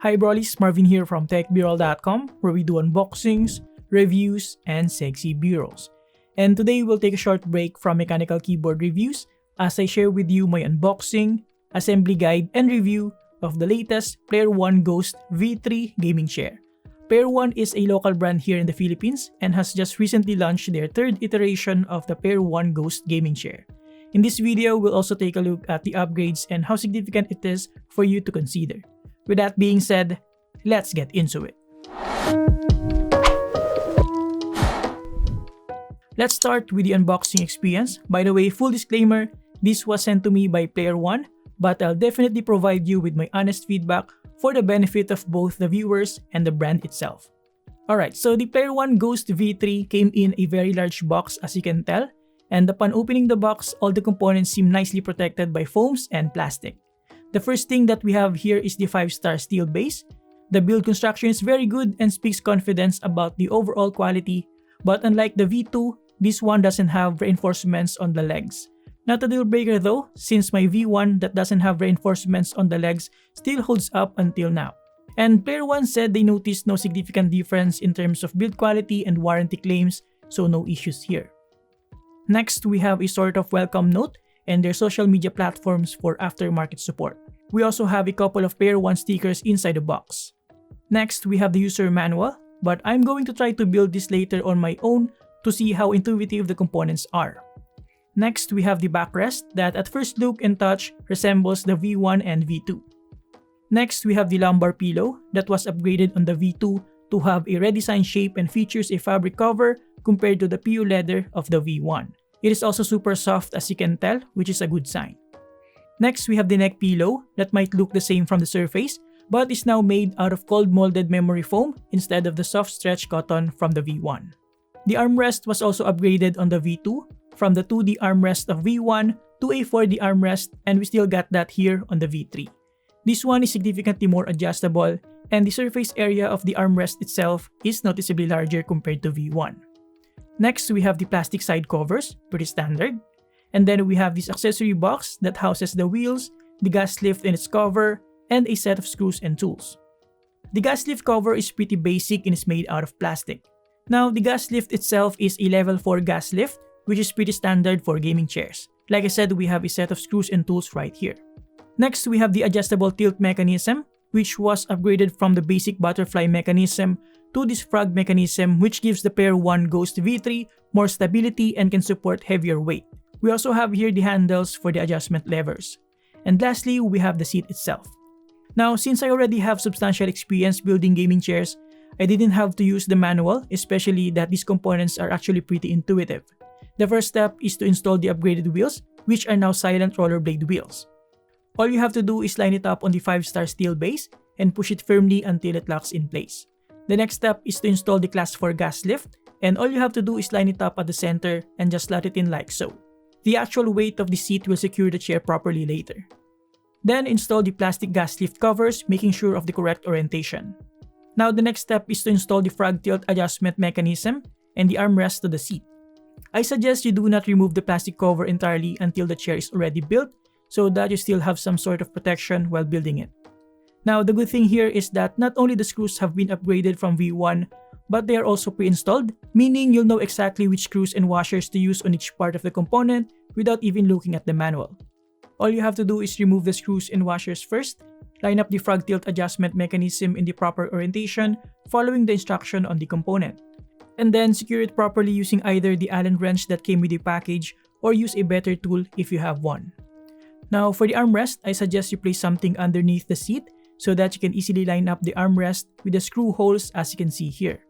Hi Brollies, Marvin here from TechBroll.com, where we do unboxings, reviews, and sexy B-rolls. And today we'll take a short break from mechanical keyboard reviews as I share with you my unboxing, assembly guide, and review of the latest Player One Ghost V3 gaming chair. Player One is a local brand here in the Philippines and has just recently launched their third iteration of the Player One Ghost gaming chair. In this video, we'll also take a look at the upgrades and how significant it is for you to consider. With that being said, let's get into it. Let's start with the unboxing experience. By the way, full disclaimer, this was sent to me by Player One, but I'll definitely provide you with my honest feedback for the benefit of both the viewers and the brand itself. Alright, so the Player One Ghost V3 came in a very large box as you can tell, and upon opening the box, all the components seem nicely protected by foams and plastic. The first thing that we have here is the 5-star steel base. The build construction is very good and speaks confidence about the overall quality, but unlike the V2, this one doesn't have reinforcements on the legs. Not a deal breaker though, since my V1 that doesn't have reinforcements on the legs still holds up until now. And Player One said they noticed no significant difference in terms of build quality and warranty claims, so no issues here. Next, we have a sort of welcome note and their social media platforms for aftermarket support. We also have a couple of Player One stickers inside the box. Next, we have the user manual, but I'm going to try to build this later on my own to see how intuitive the components are. Next, we have the backrest that at first look and touch resembles the V1 and V2. Next, we have the lumbar pillow that was upgraded on the V2 to have a redesigned shape and features a fabric cover compared to the PU leather of the V1. It is also super soft as you can tell, which is a good sign. Next, we have the neck pillow that might look the same from the surface, but is now made out of cold molded memory foam instead of the soft stretch cotton from the V1. The armrest was also upgraded on the V2 from the 2D armrest of V1 to a 4D armrest, and we still got that here on the V3. This one is significantly more adjustable, and the surface area of the armrest itself is noticeably larger compared to V1. Next, we have the plastic side covers, pretty standard. And then we have this accessory box that houses the wheels, the gas lift and its cover, and a set of screws and tools. The gas lift cover is pretty basic and is made out of plastic. Now, the gas lift itself is a level 4 gas lift, which is pretty standard for gaming chairs. Like I said, we have a set of screws and tools right here. Next, we have the adjustable tilt mechanism, which was upgraded from the basic butterfly mechanism to this frog mechanism, which gives the Player One Ghost V3 more stability and can support heavier weight. We also have here the handles for the adjustment levers. And lastly, we have the seat itself. Now, since I already have substantial experience building gaming chairs, I didn't have to use the manual, especially that these components are actually pretty intuitive. The first step is to install the upgraded wheels, which are now silent rollerblade wheels. All you have to do is line it up on the 5-star steel base and push it firmly until it locks in place. The next step is to install the Class 4 gas lift, and all you have to do is line it up at the center and just slot it in like so. The actual weight of the seat will secure the chair properly later. Then install the plastic gas lift covers, making sure of the correct orientation. Now the next step is to install the frog tilt adjustment mechanism and the armrest to the seat. I suggest you do not remove the plastic cover entirely until the chair is already built, so that you still have some sort of protection while building it. Now, the good thing here is that not only the screws have been upgraded from V1, but they are also pre-installed, meaning you'll know exactly which screws and washers to use on each part of the component without even looking at the manual. All you have to do is remove the screws and washers first, line up the frog tilt adjustment mechanism in the proper orientation following the instruction on the component, and then secure it properly using either the Allen wrench that came with the package or use a better tool if you have one. Now, for the armrest, I suggest you place something underneath the seat so that you can easily line up the armrest with the screw holes as you can see here.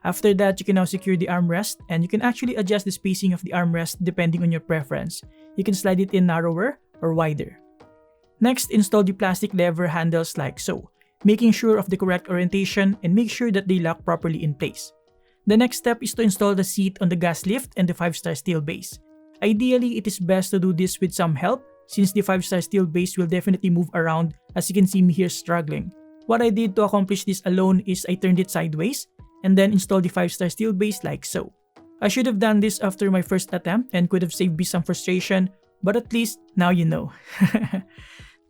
After that, you can now secure the armrest, and you can actually adjust the spacing of the armrest depending on your preference. You can slide it in narrower or wider. Next, install the plastic lever handles like so, making sure of the correct orientation and make sure that they lock properly in place. The next step is to install the seat on the gas lift and the 5-star steel base. Ideally, it is best to do this with some help, since the 5-star steel base will definitely move around as you can see me here struggling. What I did to accomplish this alone is I turned it sideways and then installed the 5-star steel base like so. I should have done this after my first attempt and could have saved me some frustration, but at least now you know.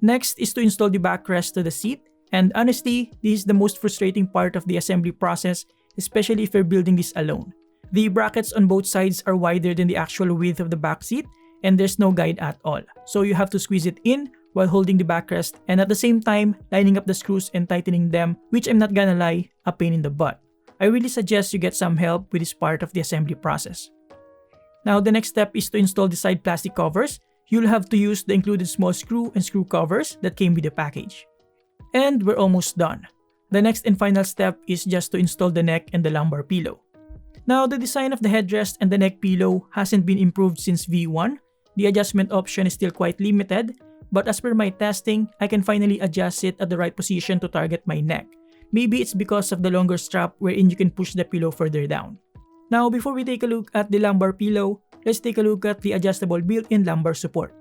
Next is to install the backrest to the seat And honestly, this is the most frustrating part of the assembly process, especially if you're building this alone. The brackets on both sides are wider than the actual width of the back seat, and there's no guide at all. So you have to squeeze it in while holding the backrest and at the same time lining up the screws and tightening them, which I'm not gonna lie, a pain in the butt. I really suggest you get some help with this part of the assembly process. Now the next step is to install the side plastic covers. You'll have to use the included small screw and screw covers that came with the package. And we're almost done. The next and final step is just to install the neck and the lumbar pillow. Now the design of the headrest and the neck pillow hasn't been improved since V1. The adjustment option is still quite limited, but as per my testing, I can finally adjust it at the right position to target my neck. Maybe it's because of the longer strap wherein you can push the pillow further down. Now before we take a look at the lumbar pillow, let's take a look at the adjustable built-in lumbar support.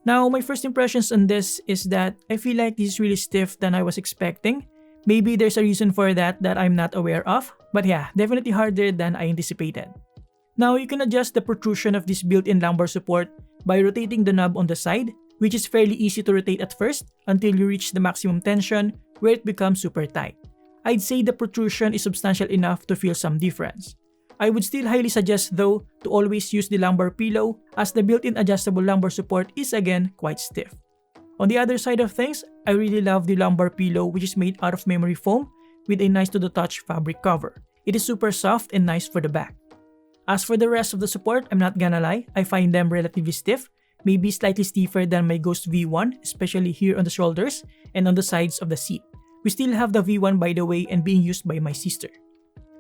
Now my first impressions on this is that I feel like this is really stiff than I was expecting. Maybe there's a reason for that I'm not aware of, but yeah, definitely harder than I anticipated. Now you can adjust the protrusion of this built-in lumbar support by rotating the knob on the side, which is fairly easy to rotate at first until you reach the maximum tension where it becomes super tight. I'd say the protrusion is substantial enough to feel some difference. I would still highly suggest though to always use the lumbar pillow as the built-in adjustable lumbar support is again quite stiff. On the other side of things, I really love the lumbar pillow which is made out of memory foam with a nice to the touch fabric cover. It is super soft and nice for the back. As for the rest of the support, I'm not gonna lie, I find them relatively stiff, maybe slightly stiffer than my Ghost V1, especially here on the shoulders and on the sides of the seat. We still have the V1 by the way and being used by my sister.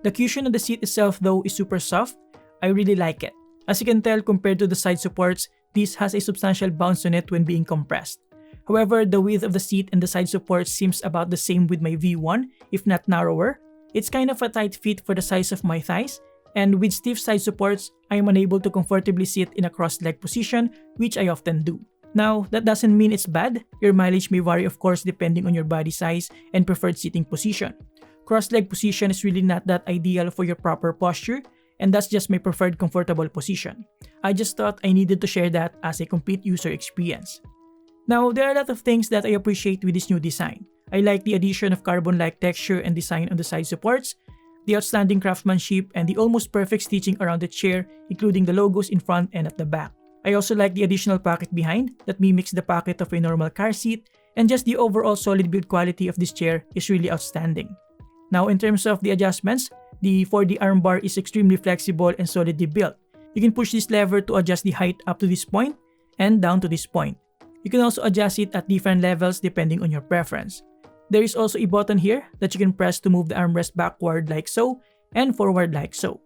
The cushion of the seat itself though is super soft. I really like it. As you can tell compared to the side supports, this has a substantial bounce on it when being compressed. However, the width of the seat and the side supports seems about the same with my V1, if not narrower. It's kind of a tight fit for the size of my thighs, and with stiff side supports, I am unable to comfortably sit in a cross-leg position, which I often do. Now, that doesn't mean it's bad. Your mileage may vary of course depending on your body size and preferred sitting position. Cross-leg position is really not that ideal for your proper posture, and that's just my preferred comfortable position. I just thought I needed to share that as a complete user experience. Now, there are a lot of things that I appreciate with this new design. I like the addition of carbon-like texture and design on the side supports, the outstanding craftsmanship, and the almost perfect stitching around the chair, including the logos in front and at the back. I also like the additional pocket behind that mimics the pocket of a normal car seat, and just the overall solid build quality of this chair is really outstanding. Now in terms of the adjustments, the 4D armbar is extremely flexible and solidly built. You can push this lever to adjust the height up to this point and down to this point. You can also adjust it at different levels depending on your preference. There is also a button here that you can press to move the armrest backward like so and forward like so.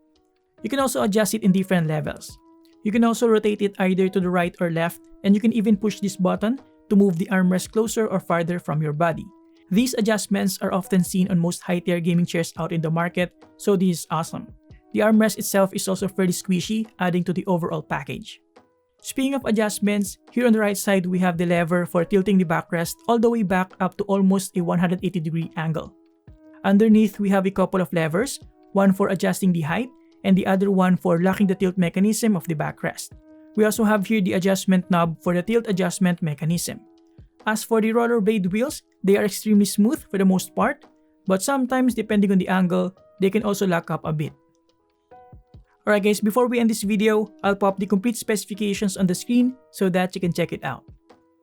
You can also adjust it in different levels. You can also rotate it either to the right or left, and you can even push this button to move the armrest closer or farther from your body. These adjustments are often seen on most high-tier gaming chairs out in the market, so this is awesome. The armrest itself is also fairly squishy, adding to the overall package. Speaking of adjustments, here on the right side we have the lever for tilting the backrest all the way back up to almost a 180-degree angle. Underneath we have a couple of levers, one for adjusting the height and the other one for locking the tilt mechanism of the backrest. We also have here the adjustment knob for the tilt adjustment mechanism. As for the rollerblade wheels, they are extremely smooth for the most part, but sometimes depending on the angle, they can also lock up a bit. Alright guys, before we end this video, I'll pop the complete specifications on the screen so that you can check it out.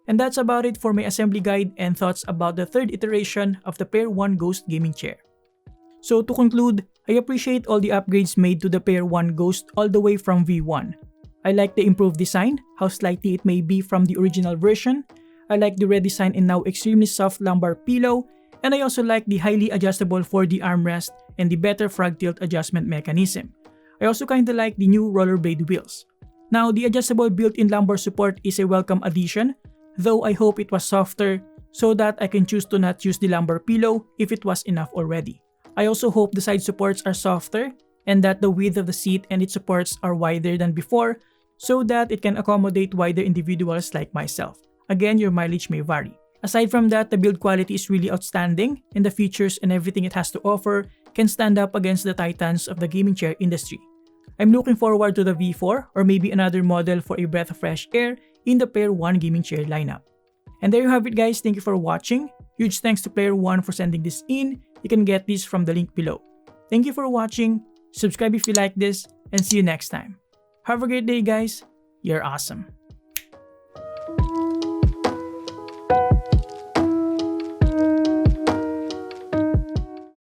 And that's about it for my assembly guide and thoughts about the third iteration of the Pair 1 Ghost gaming chair. So to conclude, I appreciate all the upgrades made to the Pair 1 Ghost all the way from V1. I like the improved design, how slightly it may be from the original version. I like the redesign and now extremely soft lumbar pillow, and I also like the highly adjustable 4D armrest and the better frog tilt adjustment mechanism. I also kinda like the new rollerblade wheels. Now, the adjustable built-in lumbar support is a welcome addition, though I hope it was softer so that I can choose to not use the lumbar pillow if it was enough already. I also hope the side supports are softer and that the width of the seat and its supports are wider than before so that it can accommodate wider individuals like myself. Again, your mileage may vary. Aside from that, the build quality is really outstanding and the features and everything it has to offer can stand up against the titans of the gaming chair industry. I'm looking forward to the V4 or maybe another model for a breath of fresh air in the Pair 1 gaming chair lineup. And there you have it guys, thank you for watching. Huge thanks to player 1 for sending this in. You can get this from the link below. Thank you for watching, subscribe if you like this, and see you next time. Have a great day guys, you're awesome.